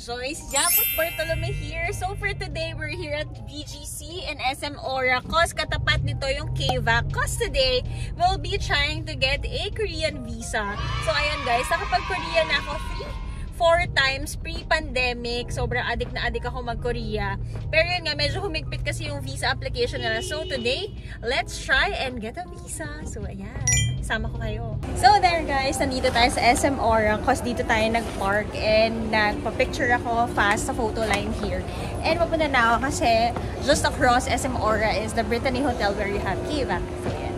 Joyce Japut Bartolome here. So for today, we're here at BGC and SM Aura. Cause katapat nito yung KVAC. Cause today, we'll be trying to get a Korean visa. So ayan guys, nakapag-Korea na ako 4 times pre-pandemic. Sobrang adik na adik ako mag-Korea. Pero yun nga, medyo humigpit kasi yung visa application nila. So today, let's try and get a visa. So ayan, sama ko kayo. So there guys, nandito tayo sa SM Aura. Cause dito tayo nag-park and nagpa-picture ako fast sa photo line here. And mapunta na ako kasi just across SM Aura is the Brittany Hotel where you have KVAC. So ayan.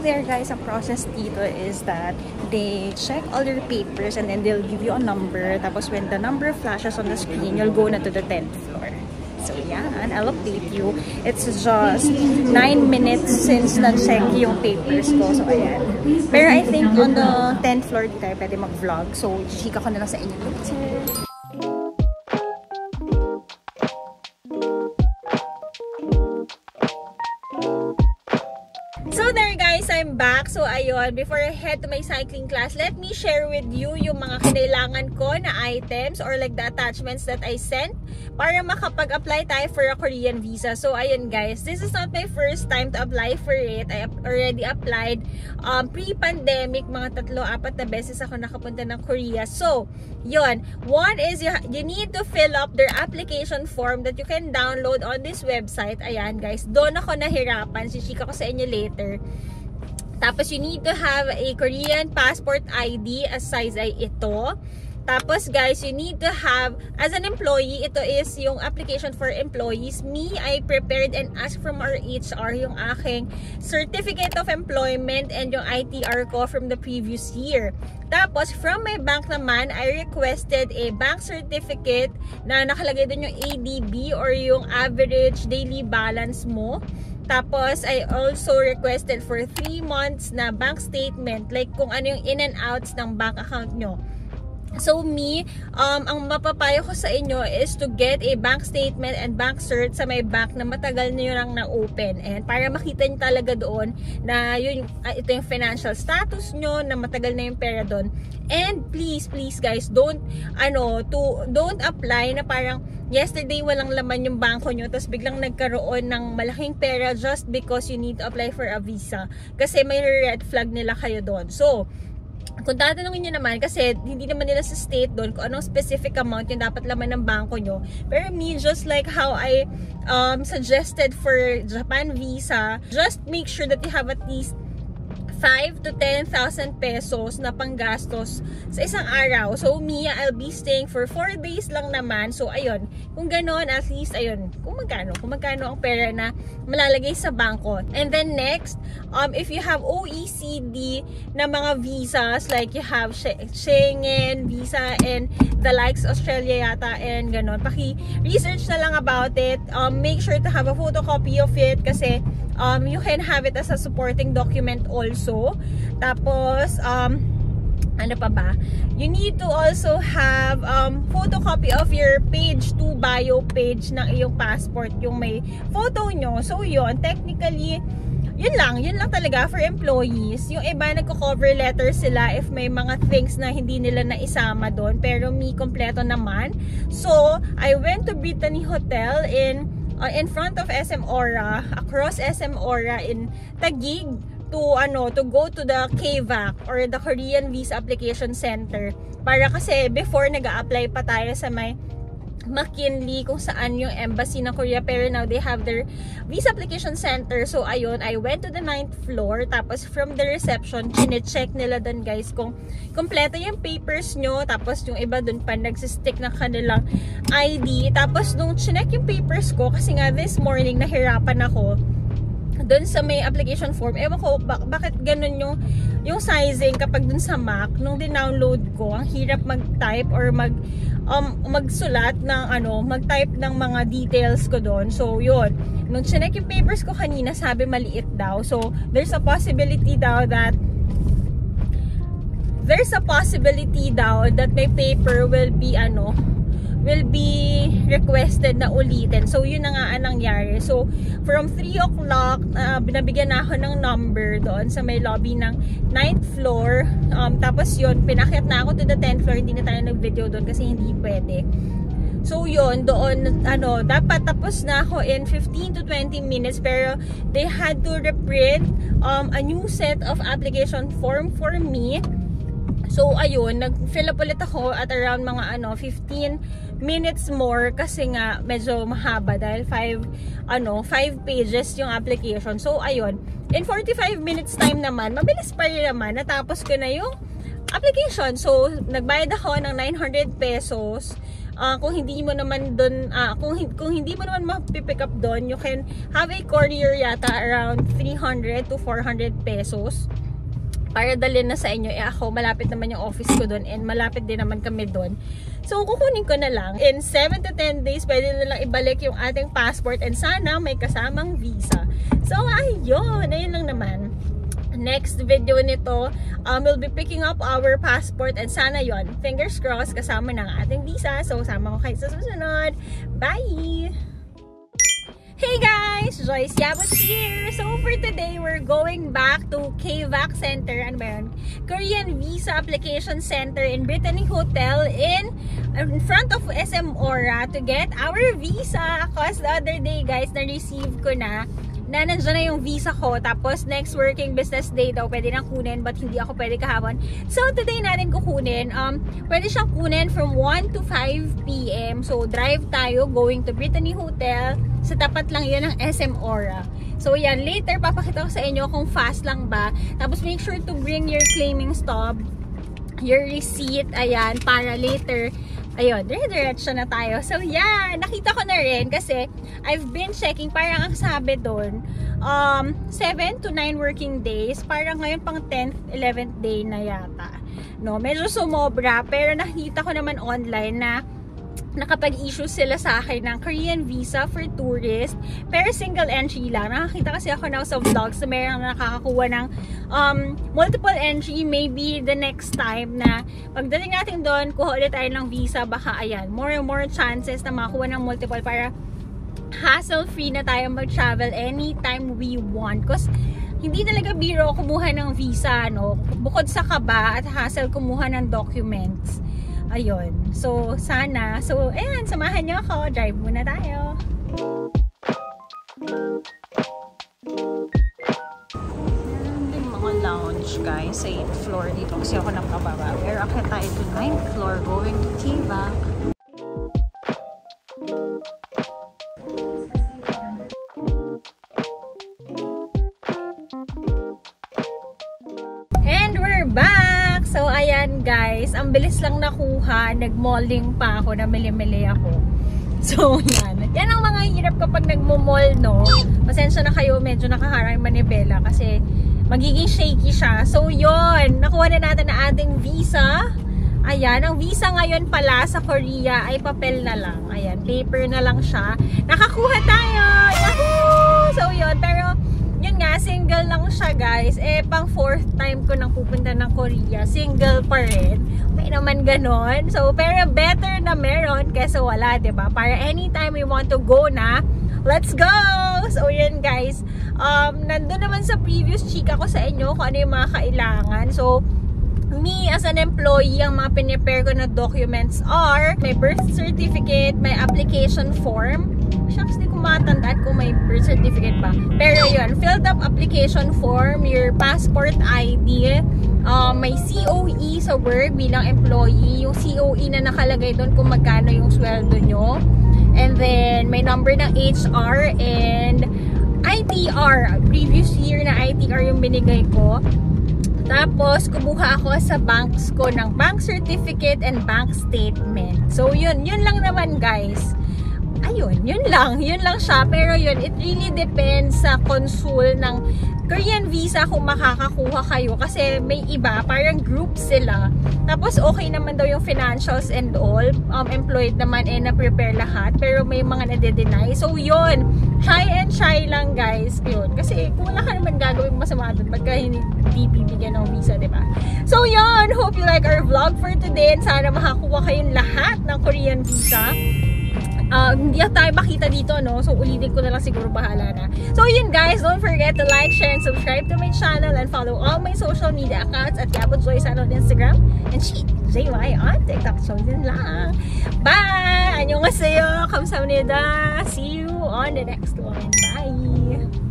There guys, ang process dito is that they check all your papers and then they'll give you a number. Tapos when the number flashes on the screen, you'll go na to the 10th floor. So yeah, and I'll update you. It's just 9 minutes since na-check yung papers ko. So ayan. Pero I think on the 10th floor di tayo pwede mag-vlog. So chika ko na lang sa inyo later. So there guys, I'm back. So ayun, before I head to my cycling class, let me share with you yung mga kinailangan ko na items or like the attachments that I sent para makapag-apply tayo for a Korean visa. So ayun guys, this is not my first time to apply for it. I already applied pre-pandemic, mga 3-4 na beses ako nakapunta ng Korea. So yun, one is you need to fill up their application form that you can download on this website. Ayan guys, doon ako nahirapan. Sishika ko sa inyo later. Tapos you need to have a Korean passport ID as size ay ito. Tapos guys, you need to have, as an employee, ito is yung application for employees. Me, I prepared and asked from our HR yung aking certificate of employment and yung ITR ko from the previous year. Tapos from my bank naman, I requested a bank certificate na nakalagay dun yung ADB or yung average daily balance mo. Tapos, I also requested for 3 months na bank statement, like kung ano yung in and outs ng bank account nyo. So me, ang mapapayo ko sa inyo is to get a bank statement and bank cert sa may bank na matagal na yun lang na-open. And para makita nyo talaga doon na yun, ito yung financial status nyo, na matagal na yung pera doon. And please guys, don't apply na parang yesterday walang laman yung bangko nyo tapos biglang nagkaroon ng malaking pera just because you need to apply for a visa. Kasi may red flag nila kayo doon. So, kung tatanungin nyo naman, kasi hindi naman nila sa state doon kung anong specific amount yung dapat laman ng bangko nyo. Pero me, just like how I suggested for Japan visa, just make sure that you have at least 5,000 to 10,000 pesos na panggastos sa isang araw. So me, I'll be staying for 4 days lang naman. So ayun, kung ganon, at least ayun, kung magkano ang pera na malalagay sa bangko. And then next, if you have OECD na mga visas, like you have Schengen visa and the likes Australia yata and ganon, paki-research na lang about it. Make sure to have a photocopy of it kasi you can have it as a supporting document also. Tapos, ano pa ba? You need to also have photocopy of your page 2 bio page ng iyong passport, yung may photo nyo. So yun, technically, yun lang talaga for employees. Yung iba nagko-cover letter sila if may mga things na hindi nila naisama doon. Pero me, kompleto naman. So, I went to Brittany Hotel in front of SM Aura, across SM Aura in Taguig to go to the KVAC or the Korean Visa Application Center. Para kasi before nag-a-apply pa tayo sa may McKinley kung saan yung embassy ng Korea, pero now they have their visa application center. So ayun, I went to the 9th floor, tapos from the reception, chine-check nila dun guys kung kompleto yung papers nyo, tapos yung iba dun pa nagsistick ng kanilang ID. Tapos nung chinek yung papers ko, kasi nga this morning nahirapan ako doon sa may application form, ewan ko bakit ganun yung sizing kapag dun sa Mac. Nung dinownload ko, ang hirap mag-type or magsulat ng mag-type ng mga details ko doon. So yun, nung chinek yung papers ko kanina, sabi maliit daw. So there's a possibility daw that my paper will be requested na ulitin. So yun na nga ang nangyari. So from 3 o'clock, binabigyan na ako ng number doon sa may lobby ng 9th floor. Tapos yun, pinakyat na ako to the 10th floor. Hindi na tayo nag-video doon kasi hindi pwede. So yun, doon dapat tapos na ako in 15 to 20 minutes, pero they had to reprint a new set of application form for me. So ayun, nag-fill up ulit ako at around mga 15 minutes more kasi nga medyo mahaba dahil 5 pages yung application. So ayun, in 45 minutes time naman, mabilis pa rin naman, natapos ko na yung application. So nagbayad ako ng 900 pesos. Kung hindi mo naman doon, kung hindi mo naman mapipick up doon, you can have a courier yata around 300 to 400 pesos. Para dalhin na sa inyo. Ako, malapit naman yung office ko doon and malapit din naman kami doon. So, kukunin ko na lang. In 7 to 10 days, pwede na lang ibalik yung ating passport and sana may kasamang visa. So, ayun lang naman. Next video nito, we'll be picking up our passport and sana yon, fingers crossed, kasama ng ating visa. So, sama ko kayo sa susunod. Bye! Hey guys! Joyce Yabut here! So for today, we're going back to KVAC Center, Korean Visa Application Center in Brittany Hotel in front of SM Aura to get our visa. Because the other day guys, na-receive ko na nandiyan na yung visa ko. Tapos next working business day daw pwede nang kunin, but hindi ako pwede kahapon. So today natin kukunin. Pwede siyang kunin from 1 to 5 PM. So drive tayo going to Brittany Hotel. Sa tapat lang yun ng SM Aura. So yan, later papakita ko sa inyo kung fast lang ba. Tapos make sure to bring your claiming stub, your receipt, ayan, para later, ayun, dire-diretso na tayo. So yeah, nakita ko na rin kasi I've been checking, parang ang sabi doon 7 to 9 working days, parang ngayon pang 10th, 11th day na yata. No, medyo sumobra, pero nakita ko naman online na nakapag-issue sila sa akin ng Korean visa for tourist, pero single entry lang. Nakakita kasi ako now sa vlogs na mayroong nakakakuha ng multiple entry. Maybe the next time na pagdating natin doon, kuha ulit tayo ng visa, baka ayan, more and more chances na makakuha ng multiple para hassle-free na tayo mag-travel anytime we want. Because hindi talaga biro kumuha ng visa, no? Bukod sa kaba at hassle kumuha ng documents. Ayun. So, sana. So, ayan. Samahan niyo ako. Drive muna tayo. Yung mga lounge, guys. Sa 8th floor dito. Kasi ako nakababa. Pero akit tayo to 9th floor going to KVAC. And we're back! So, ayan guys, ang bilis lang nakuha, nag-malling pa ako, namili-mili ako. So, yan. Yan ang mga hirap kapag nagmo-mall, no? Pasensya na kayo, medyo nakaharang manibela kasi magiging shaky siya. So, yun, nakuha na natin na ating visa. Ayan, ang visa ngayon pala sa Korea ay papel na lang. Ayan, paper na lang siya. Nakakuha tayo! Yahoo! So, yun, pero yun nga, single lang siya guys. Pang 4th time ko nang pupunta ng Korea. Single pa rin. May naman ganon. So, pero better na meron kaysa wala, diba? Para anytime we want to go na, let's go! So, yun guys. Nandun naman sa previous chika ko sa inyo kung ano yung mga kailangan. So, me as an employee, ang mga pinipare ko na documents are my birth certificate, my application form. Shucks, di ko matandaan kung may birth certificate ba. Pero yun, filled up application form, your passport ID, may COE sa work bilang employee, yung COE na nakalagay doon kung magkano yung sweldo nyo. And then, may number ng HR and ITR. Previous year na ITR yung binigay ko. Tapos, kumuha ako sa banks ko ng bank certificate and bank statement. So, yun lang naman guys. ayun, yun lang siya. Pero yun, it really depends sa consul ng Korean visa kung makakakuha kayo. Kasi may iba, parang group sila. Tapos okay naman daw yung financials and all. Employed naman na-prepare lahat. Pero may mga nade-deny. So yun, try and try lang guys. Yun. Kasi kung wala ka naman gagawin masama doon pagka hindi bibigyan ng visa, diba? So yun, hope you like our vlog for today. And sana makakuha kayong lahat ng Korean visa. Hindi tayo makita dito, no? So, ulitin ko na lang siguro, bahala na. So, yun guys, don't forget to like, share, and subscribe to my channel and follow all my social media accounts at Yabojoysan on Instagram and JY on TikTok. So, yun lang. Bye! Annyeonghaseyo! Kamsahamnida! See you on the next one. Bye!